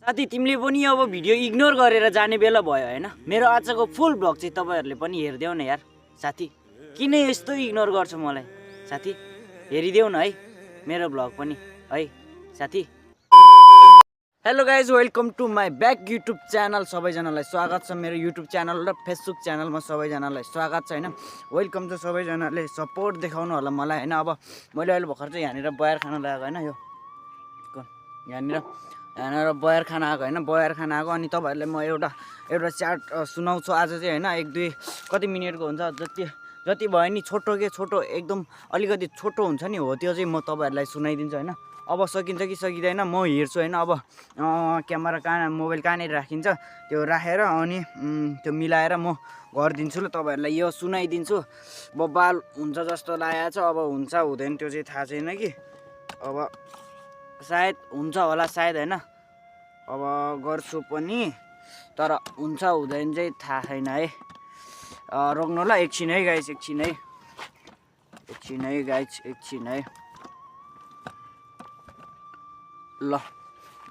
साथी तिमीले पनि अब भिडियो इग्नोर गरेर जाने बेला भयो हैन। मेरो आजको फुल ब्लग चाहिँ तपाईहरुले पनि हेरिदेऊ न यार साथी। किन यस्तो इग्नोर गर्छ मलाई साथी? हेरिदेऊ न है मेरो ब्लग पनि है साथी। Hello guys, welcome to my back YouTube channel. सबैजनालाई स्वागत छ मेरो युट्युब च्यानल र फेसबुक च्यानलमा। सबैजनालाई स्वागत छ हैन। वेलकम छ। सबैजनाले सपोर्ट देखाउनु होला मलाई हैन। अब मैले अहिले भर्खर चाहिँ यहाँनिर बयर खाना लगाएको हैन। यो यहाँनिर बयर खाना आएको हैन। बयर खाना आएको अनि तपाईहरुलाई म एउटा चार्ट सुनाउँछु आज चाहिँ हैन। एक दुई कति मिनेटको हुन्छ जति भयो नि, छोटो के छोटो एकदम अलिकति छोटो हुन्छ नि हो त्यो चाहिँ म तपाईहरुलाई सुनाइदिन्छु हैन। अब सकिन्छ कि सकिँदैन म हेर्छु हैन। अब क्यामेरा मोबाइल कहाँनिर राखिन्छ त्यो राखेर अनि त्यो मिलाएर म गरिदिन्छु ल तपाईहरुलाई। यो सुनाइदिन्छु। बबाल हुन्छ जस्तो लागेको छ। अब हुन्छ हुँदैन त्यो चाहिँ थाहा छैन कि। अब सायद हुन्छ होला सायद हैन। अब गर्छु पनि तर हुन्छ हुँदैन चाहिँ थाहा छैन है। रोक्नु ल एकछिन है गाइस, एकछिन है गाइस, एकछिन है। ल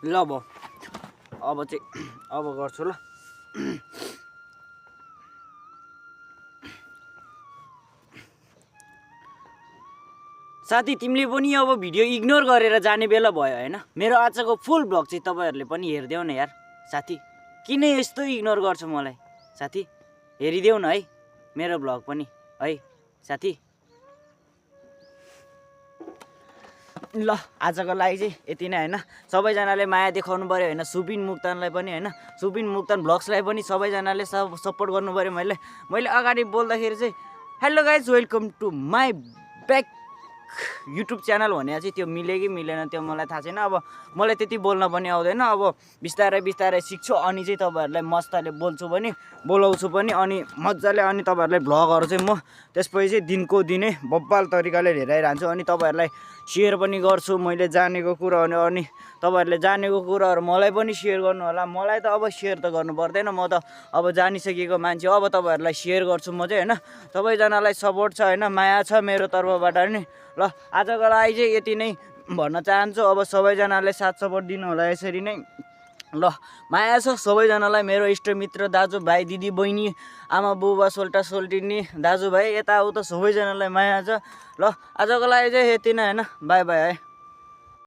भयो। अब चाहिँ अब गर्छु ल। साथी तिमीले पनि अब भिडियो इग्नोर गरेर जाने बेला भयो हैन। मेरो आजको फुल ब्लग चाहिँ तपाईहरुले पनि हेरिदेऊ न यार साथी। किन यस्तो इग्नोर गर्छ मलाई साथी? हेरिदेऊ न है मेरो ब्लग पनि है साथी। ल आजको लागि चाहिँ यति नै हैन। सबैजनाले माया देखाउनु पर्यो हैन। सुबिन मुक्तानलाई पनि हैन, सुबिन मुक्तान ब्लग्सलाई पनि सबैजनाले सपोर्ट गर्नु पर्यो। मैले अगाडि बोल्दाखेरि चाहिँ hello guys welcome to my back YouTube channel भने चाहिँ त्यो मिल्यो कि मिलेन त्यो मलाई थाहा छैन। अब मलाई त्यति बोल्न पनि आउँदैन। अब बिस्तारै सिक्छु अनि चाहिँ तपाईहरुलाई मस्तले बोलाउँछु पनि अनि मजाले। अनि तपाईहरुलाई भ्लगहरु चाहिँ म त्यसपछि चाहिँ दिनको दिनै बब्बाल तरिकाले हेराइरहन्छु अनि तपाईहरुलाई शेयर पनि गर्छु मैले जानेको कुराहरु। अनि तपाईहरुले जानेको कुराहरु मलाई पनि शेयर गर्नु होला। मलाई त अब शेयर त गर्नु पर्दैन, म त अब जानिसकेको मान्छे। अब तपाईहरुलाई शेयर गर्छु म चाहिँ हैन। सबैजनालाई सपोर्ट छ हैन, माया छ मेरो तर्फबाट नि। ल आजको लागि चाहिँ यति नै भन्न चाहन्छु। अब सबैजनाले साथ सपोर्ट दिनु होला यसरी नै। ल माया छ सबैजनालाई, मेरो इष्टमित्र दाजुभाइ दिदी बहिनी आमा बुबा सोल्टा सोल्टिनी दाजुभाइ यताउता सबैजनालाई माया छ। ल आजको लागि चाहिँ यति नै हैन। बाई बाई है।